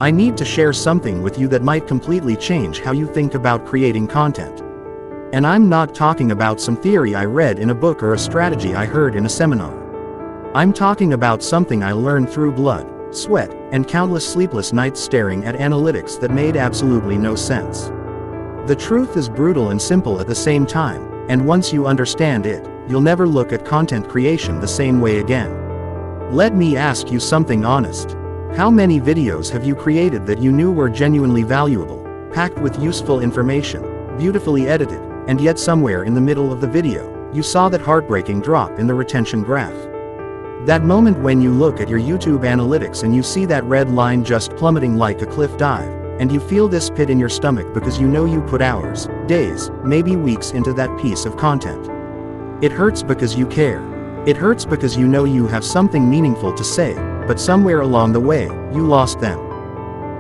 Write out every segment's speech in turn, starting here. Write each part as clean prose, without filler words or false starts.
I need to share something with you that might completely change how you think about creating content. And I'm not talking about some theory I read in a book or a strategy I heard in a seminar. I'm talking about something I learned through blood, sweat, and countless sleepless nights staring at analytics that made absolutely no sense. The truth is brutal and simple at the same time, and once you understand it, you'll never look at content creation the same way again. Let me ask you something honest. How many videos have you created that you knew were genuinely valuable, packed with useful information, beautifully edited, and yet somewhere in the middle of the video, you saw that heartbreaking drop in the retention graph? That moment when you look at your YouTube analytics and you see that red line just plummeting like a cliff dive, and you feel this pit in your stomach because you know you put hours, days, maybe weeks into that piece of content. It hurts because you care. It hurts because you know you have something meaningful to say, but somewhere along the way, you lost them.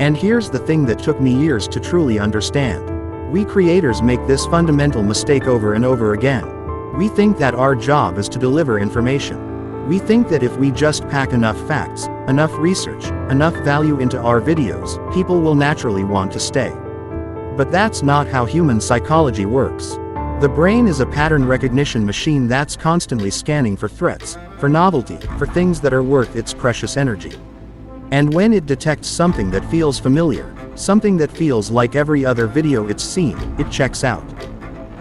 And here's the thing that took me years to truly understand. We creators make this fundamental mistake over and over again. We think that our job is to deliver information. We think that if we just pack enough facts, enough research, enough value into our videos, people will naturally want to stay. But that's not how human psychology works. The brain is a pattern recognition machine that's constantly scanning for threats, for novelty, for things that are worth its precious energy. And when it detects something that feels familiar, something that feels like every other video it's seen, it checks out.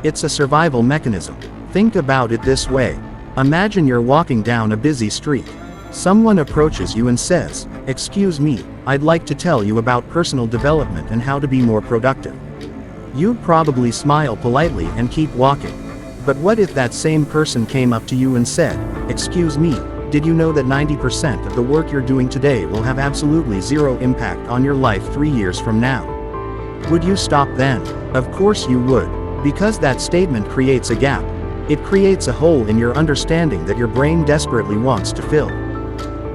It's a survival mechanism. Think about it this way. Imagine you're walking down a busy street. Someone approaches you and says, "Excuse me, I'd like to tell you about personal development and how to be more productive." You'd probably smile politely and keep walking. But what if that same person came up to you and said, "Excuse me, did you know that 90% of the work you're doing today will have absolutely zero impact on your life 3 years from now?" Would you stop then? Of course you would. Because that statement creates a gap. It creates a hole in your understanding that your brain desperately wants to fill.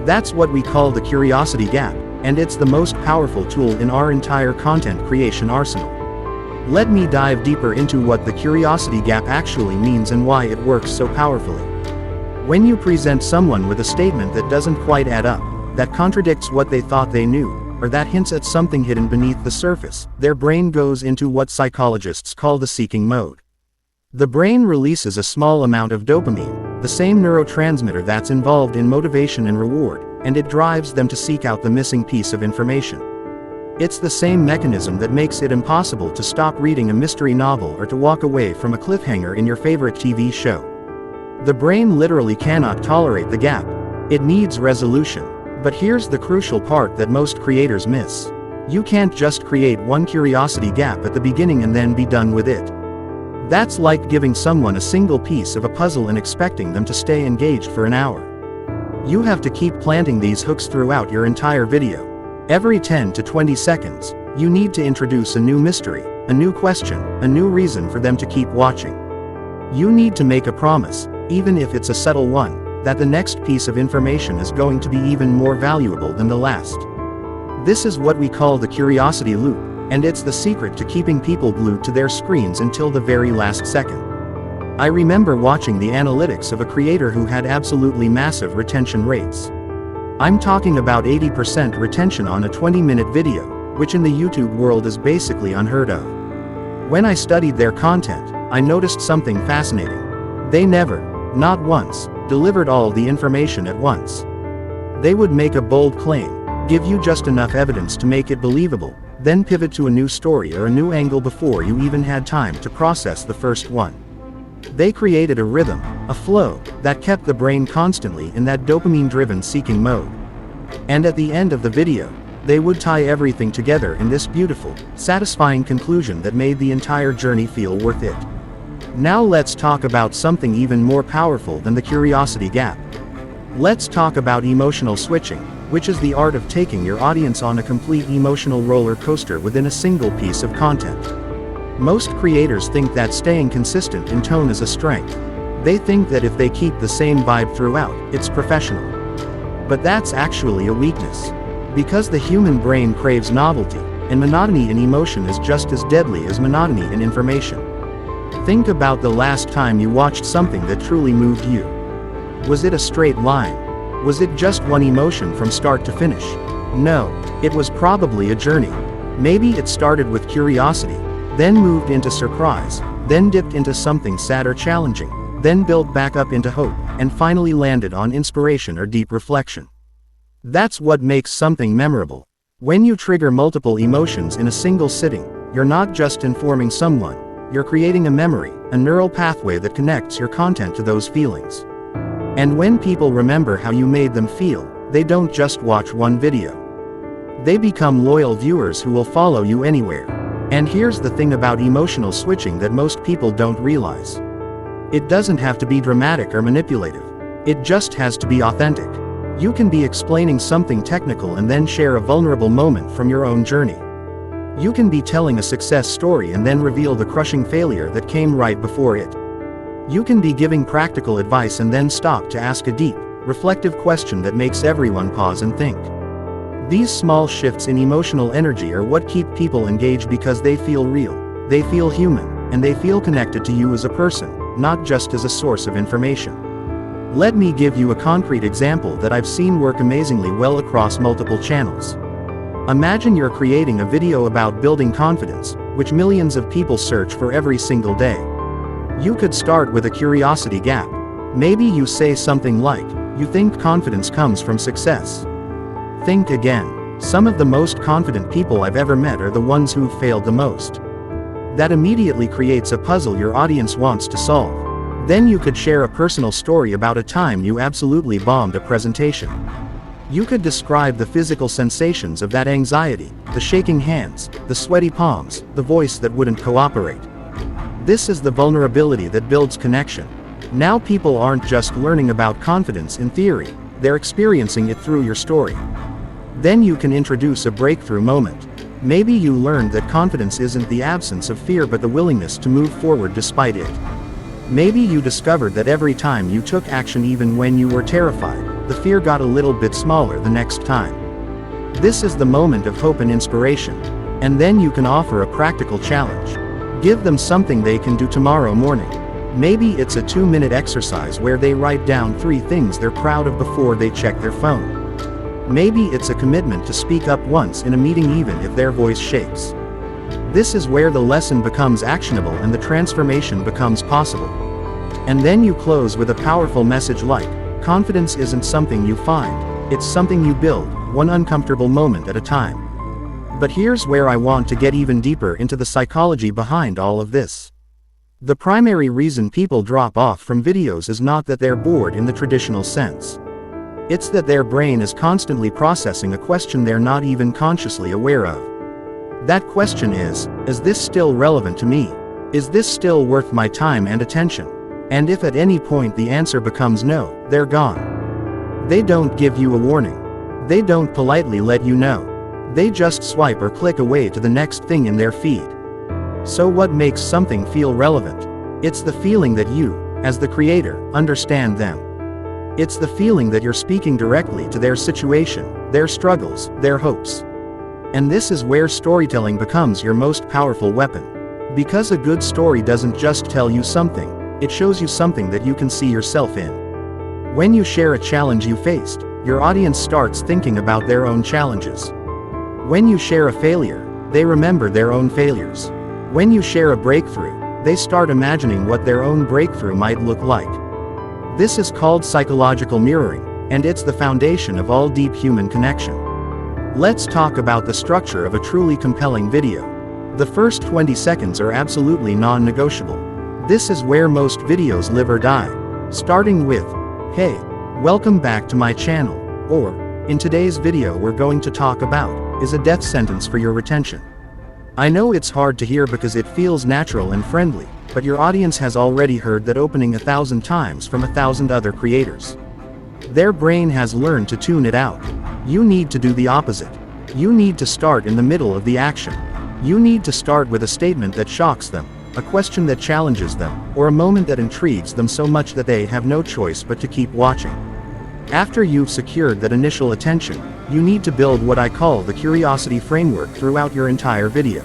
That's what we call the curiosity gap, and it's the most powerful tool in our entire content creation arsenal. Let me dive deeper into what the curiosity gap actually means and why it works so powerfully. When you present someone with a statement that doesn't quite add up, that contradicts what they thought they knew, or that hints at something hidden beneath the surface, their brain goes into what psychologists call the seeking mode. The brain releases a small amount of dopamine, the same neurotransmitter that's involved in motivation and reward, and it drives them to seek out the missing piece of information. It's the same mechanism that makes it impossible to stop reading a mystery novel or to walk away from a cliffhanger in your favorite TV show. The brain literally cannot tolerate the gap. It needs resolution. But here's the crucial part that most creators miss. You can't just create one curiosity gap at the beginning and then be done with it. That's like giving someone a single piece of a puzzle and expecting them to stay engaged for an hour. You have to keep planting these hooks throughout your entire video. Every 10 to 20 seconds, you need to introduce a new mystery, a new question, a new reason for them to keep watching. You need to make a promise, even if it's a subtle one, that the next piece of information is going to be even more valuable than the last. This is what we call the curiosity loop, and it's the secret to keeping people glued to their screens until the very last second. I remember watching the analytics of a creator who had absolutely massive retention rates. I'm talking about 80% retention on a 20-minute video, which in the YouTube world is basically unheard of. When I studied their content, I noticed something fascinating. They never, not once, delivered all the information at once. They would make a bold claim, give you just enough evidence to make it believable, then pivot to a new story or a new angle before you even had time to process the first one. They created a rhythm, a flow, that kept the brain constantly in that dopamine-driven seeking mode. And at the end of the video, they would tie everything together in this beautiful, satisfying conclusion that made the entire journey feel worth it. Now let's talk about something even more powerful than the curiosity gap. Let's talk about emotional switching, which is the art of taking your audience on a complete emotional roller coaster within a single piece of content. Most creators think that staying consistent in tone is a strength. They think that if they keep the same vibe throughout, it's professional. But that's actually a weakness. Because the human brain craves novelty, and monotony in emotion is just as deadly as monotony in information. Think about the last time you watched something that truly moved you. Was it a straight line? Was it just one emotion from start to finish? No. It was probably a journey. Maybe it started with curiosity, then moved into surprise, then dipped into something sad or challenging, then built back up into hope, and finally landed on inspiration or deep reflection. That's what makes something memorable. When you trigger multiple emotions in a single sitting, you're not just informing someone, you're creating a memory, a neural pathway that connects your content to those feelings. And when people remember how you made them feel, they don't just watch one video. They become loyal viewers who will follow you anywhere. And here's the thing about emotional switching that most people don't realize. It doesn't have to be dramatic or manipulative. It just has to be authentic. You can be explaining something technical and then share a vulnerable moment from your own journey. You can be telling a success story and then reveal the crushing failure that came right before it. You can be giving practical advice and then stop to ask a deep, reflective question that makes everyone pause and think. These small shifts in emotional energy are what keep people engaged because they feel real, they feel human, and they feel connected to you as a person, not just as a source of information. Let me give you a concrete example that I've seen work amazingly well across multiple channels. Imagine you're creating a video about building confidence, which millions of people search for every single day. You could start with a curiosity gap. Maybe you say something like, "You think confidence comes from success?" Think again. Some of the most confident people I've ever met are the ones who've failed the most. That immediately creates a puzzle your audience wants to solve. Then you could share a personal story about a time you absolutely bombed a presentation. You could describe the physical sensations of that anxiety, the shaking hands, the sweaty palms, the voice that wouldn't cooperate. This is the vulnerability that builds connection. Now people aren't just learning about confidence in theory, they're experiencing it through your story. Then you can introduce a breakthrough moment. Maybe you learned that confidence isn't the absence of fear but the willingness to move forward despite it. Maybe you discovered that every time you took action even when you were terrified, the fear got a little bit smaller the next time. This is the moment of hope and inspiration. And then you can offer a practical challenge. Give them something they can do tomorrow morning. Maybe it's a 2-minute exercise where they write down 3 things they're proud of before they check their phone. Maybe it's a commitment to speak up once in a meeting even if their voice shakes. This is where the lesson becomes actionable and the transformation becomes possible. And then you close with a powerful message like, confidence isn't something you find, it's something you build, one uncomfortable moment at a time. But here's where I want to get even deeper into the psychology behind all of this. The primary reason people drop off from videos is not that they're bored in the traditional sense. It's that their brain is constantly processing a question they're not even consciously aware of. That question is this still relevant to me? Is this still worth my time and attention? And if at any point the answer becomes no, they're gone. They don't give you a warning. They don't politely let you know. They just swipe or click away to the next thing in their feed. So what makes something feel relevant? It's the feeling that you, as the creator, understand them. It's the feeling that you're speaking directly to their situation, their struggles, their hopes. And this is where storytelling becomes your most powerful weapon. Because a good story doesn't just tell you something, it shows you something that you can see yourself in. When you share a challenge you faced, your audience starts thinking about their own challenges. When you share a failure, they remember their own failures. When you share a breakthrough, they start imagining what their own breakthrough might look like. This is called psychological mirroring, and it's the foundation of all deep human connection. Let's talk about the structure of a truly compelling video. The first 20 seconds are absolutely non-negotiable. This is where most videos live or die. Starting with, "Hey, welcome back to my channel," or, "In today's video we're going to talk about," is a death sentence for your retention. I know it's hard to hear because it feels natural and friendly, but your audience has already heard that opening 1,000 times from 1,000 other creators. Their brain has learned to tune it out. You need to do the opposite. You need to start in the middle of the action. You need to start with a statement that shocks them, a question that challenges them, or a moment that intrigues them so much that they have no choice but to keep watching. After you've secured that initial attention, you need to build what I call the curiosity framework throughout your entire video.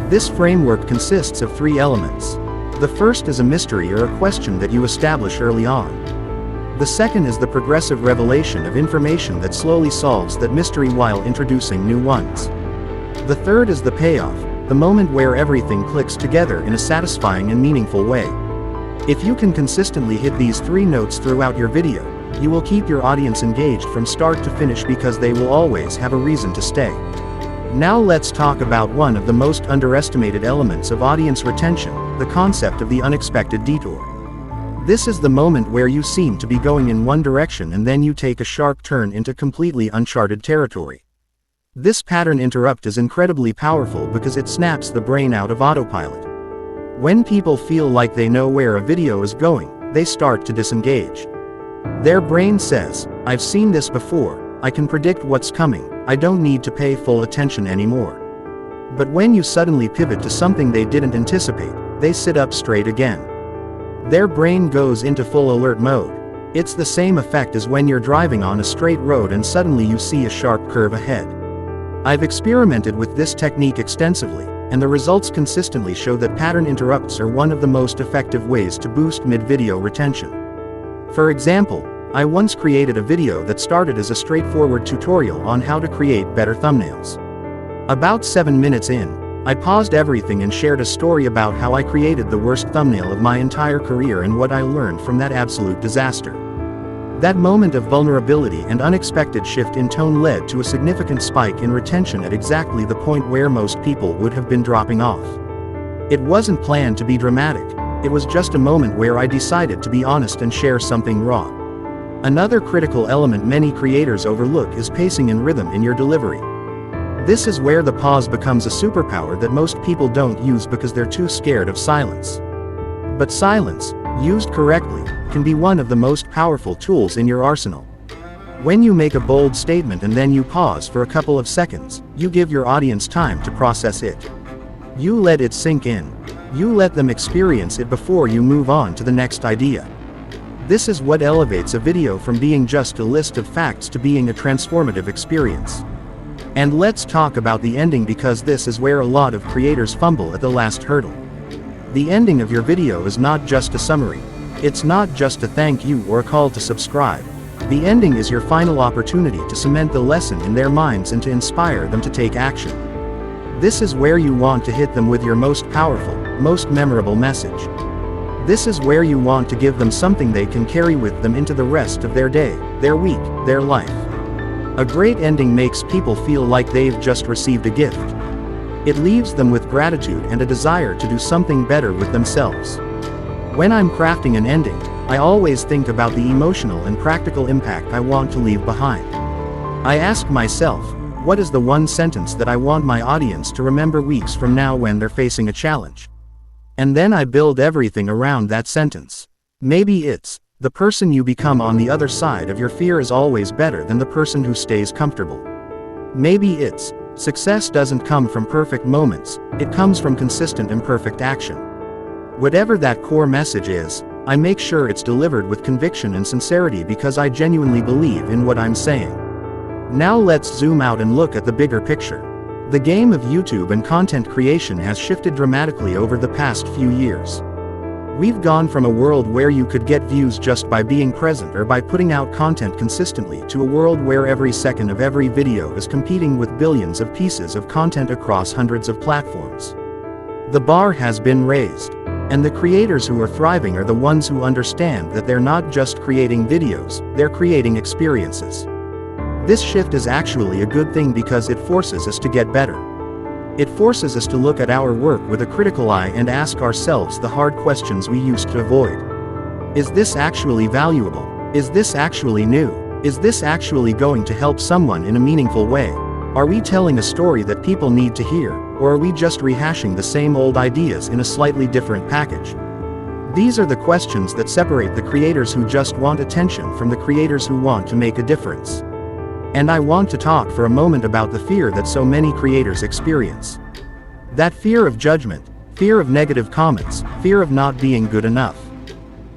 This framework consists of 3 elements. The first is a mystery or a question that you establish early on. The second is the progressive revelation of information that slowly solves that mystery while introducing new ones. The third is the payoff, the moment where everything clicks together in a satisfying and meaningful way. If you can consistently hit these 3 notes throughout your video, you will keep your audience engaged from start to finish because they will always have a reason to stay. Now let's talk about one of the most underestimated elements of audience retention, the concept of the unexpected detour. This is the moment where you seem to be going in one direction and then you take a sharp turn into completely uncharted territory. This pattern interrupt is incredibly powerful because it snaps the brain out of autopilot. When people feel like they know where a video is going, they start to disengage. Their brain says, "I've seen this before, I can predict what's coming, I don't need to pay full attention anymore." But when you suddenly pivot to something they didn't anticipate, they sit up straight again. Their brain goes into full alert mode. It's the same effect as when you're driving on a straight road and suddenly you see a sharp curve ahead. I've experimented with this technique extensively, and the results consistently show that pattern interrupts are one of the most effective ways to boost mid-video retention. For example, I once created a video that started as a straightforward tutorial on how to create better thumbnails. About 7 minutes in, I paused everything and shared a story about how I created the worst thumbnail of my entire career and what I learned from that absolute disaster. That moment of vulnerability and unexpected shift in tone led to a significant spike in retention at exactly the point where most people would have been dropping off. It wasn't planned to be dramatic, it was just a moment where I decided to be honest and share something raw. Another critical element many creators overlook is pacing and rhythm in your delivery. This is where the pause becomes a superpower that most people don't use because they're too scared of silence. But silence, used correctly, can be one of the most powerful tools in your arsenal. When you make a bold statement and then you pause for a couple of seconds, you give your audience time to process it. You let it sink in. You let them experience it before you move on to the next idea. This is what elevates a video from being just a list of facts to being a transformative experience. And let's talk about the ending because this is where a lot of creators fumble at the last hurdle. The ending of your video is not just a summary. It's not just a thank you or a call to subscribe. The ending is your final opportunity to cement the lesson in their minds and to inspire them to take action. This is where you want to hit them with your most powerful, most memorable message. This is where you want to give them something they can carry with them into the rest of their day, their week, their life. A great ending makes people feel like they've just received a gift. It leaves them with gratitude and a desire to do something better with themselves. When I'm crafting an ending, I always think about the emotional and practical impact I want to leave behind. I ask myself, what is the one sentence that I want my audience to remember weeks from now when they're facing a challenge? And then I build everything around that sentence. Maybe it's, the person you become on the other side of your fear is always better than the person who stays comfortable. Maybe it's, success doesn't come from perfect moments, it comes from consistent imperfect action. Whatever that core message is, I make sure it's delivered with conviction and sincerity because I genuinely believe in what I'm saying. Now let's zoom out and look at the bigger picture. The game of YouTube and content creation has shifted dramatically over the past few years. We've gone from a world where you could get views just by being present or by putting out content consistently to a world where every second of every video is competing with billions of pieces of content across hundreds of platforms. The bar has been raised. And the creators who are thriving are the ones who understand that they're not just creating videos, they're creating experiences. This shift is actually a good thing because it forces us to get better. It forces us to look at our work with a critical eye and ask ourselves the hard questions we used to avoid. Is this actually valuable? Is this actually new? Is this actually going to help someone in a meaningful way? Are we telling a story that people need to hear, or are we just rehashing the same old ideas in a slightly different package? These are the questions that separate the creators who just want attention from the creators who want to make a difference. And I want to talk for a moment about the fear that so many creators experience. That fear of judgment, fear of negative comments, fear of not being good enough.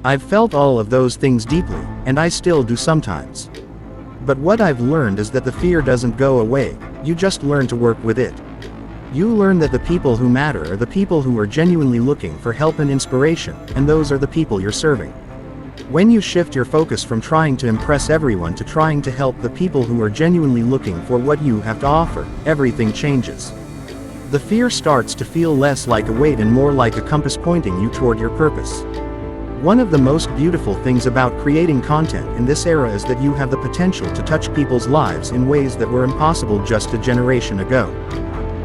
I've felt all of those things deeply, and I still do sometimes. But what I've learned is that the fear doesn't go away, you just learn to work with it. You learn that the people who matter are the people who are genuinely looking for help and inspiration, and those are the people you're serving. When you shift your focus from trying to impress everyone to trying to help the people who are genuinely looking for what you have to offer, everything changes. The fear starts to feel less like a weight and more like a compass pointing you toward your purpose. One of the most beautiful things about creating content in this era is that you have the potential to touch people's lives in ways that were impossible just a generation ago.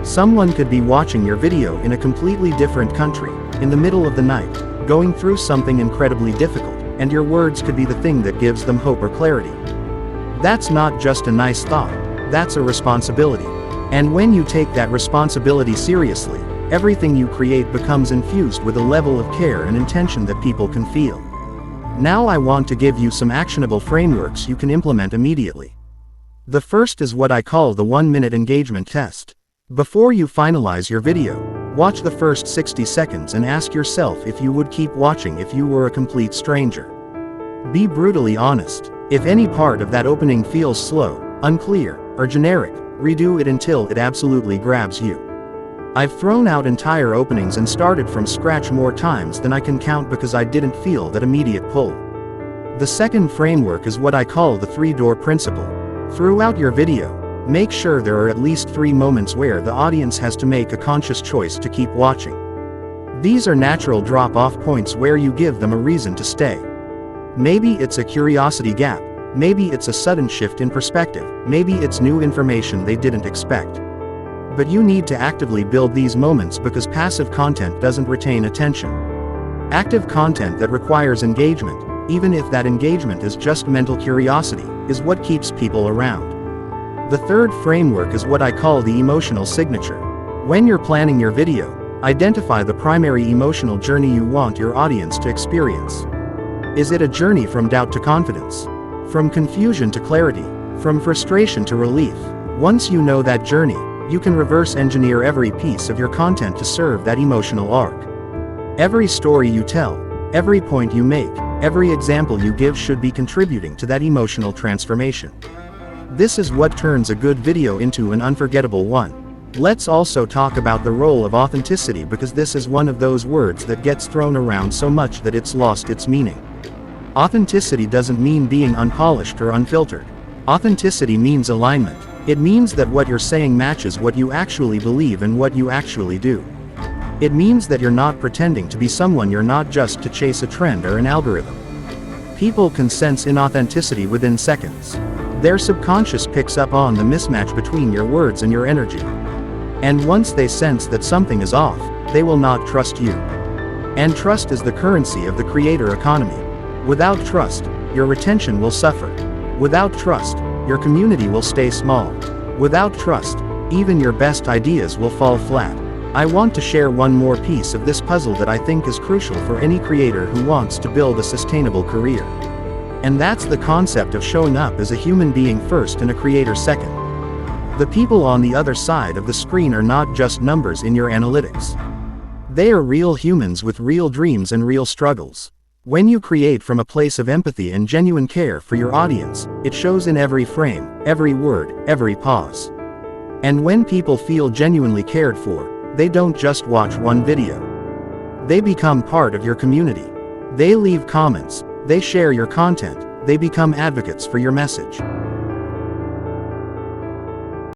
Someone could be watching your video in a completely different country, in the middle of the night, going through something incredibly difficult, and your words could be the thing that gives them hope or clarity. That's not just a nice thought, that's a responsibility. And when you take that responsibility seriously, everything you create becomes infused with a level of care and intention that people can feel. Now I want to give you some actionable frameworks you can implement immediately. The first is what I call the 1-minute engagement test. Before you finalize your video, watch the first 60 seconds and ask yourself if you would keep watching if you were a complete stranger. Be brutally honest. If any part of that opening feels slow, unclear, or generic, redo it until it absolutely grabs you. I've thrown out entire openings and started from scratch more times than I can count because I didn't feel that immediate pull. The second framework is what I call the 3-door principle. Throughout your video, make sure there are at least 3 moments where the audience has to make a conscious choice to keep watching. These are natural drop-off points where you give them a reason to stay. Maybe it's a curiosity gap, maybe it's a sudden shift in perspective, maybe it's new information they didn't expect. But you need to actively build these moments because passive content doesn't retain attention. Active content that requires engagement, even if that engagement is just mental curiosity, is what keeps people around. The third framework is what I call the emotional signature. When you're planning your video, identify the primary emotional journey you want your audience to experience. Is it a journey from doubt to confidence? From confusion to clarity? From frustration to relief? Once you know that journey, you can reverse engineer every piece of your content to serve that emotional arc. Every story you tell, every point you make, every example you give should be contributing to that emotional transformation. This is what turns a good video into an unforgettable one. Let's also talk about the role of authenticity because this is one of those words that gets thrown around so much that it's lost its meaning. Authenticity doesn't mean being unpolished or unfiltered. Authenticity means alignment. It means that what you're saying matches what you actually believe and what you actually do. It means that you're not pretending to be someone you're not just to chase a trend or an algorithm. People can sense inauthenticity within seconds. Their subconscious picks up on the mismatch between your words and your energy. And once they sense that something is off, they will not trust you. And trust is the currency of the creator economy. Without trust, your retention will suffer. Without trust, your community will stay small. Without trust, even your best ideas will fall flat. I want to share one more piece of this puzzle that I think is crucial for any creator who wants to build a sustainable career. And that's the concept of showing up as a human being first and a creator second. The people on the other side of the screen are not just numbers in your analytics. They are real humans with real dreams and real struggles. When you create from a place of empathy and genuine care for your audience, it shows in every frame, every word, every pause. And when people feel genuinely cared for, they don't just watch one video. They become part of your community. They leave comments, they share your content, they become advocates for your message.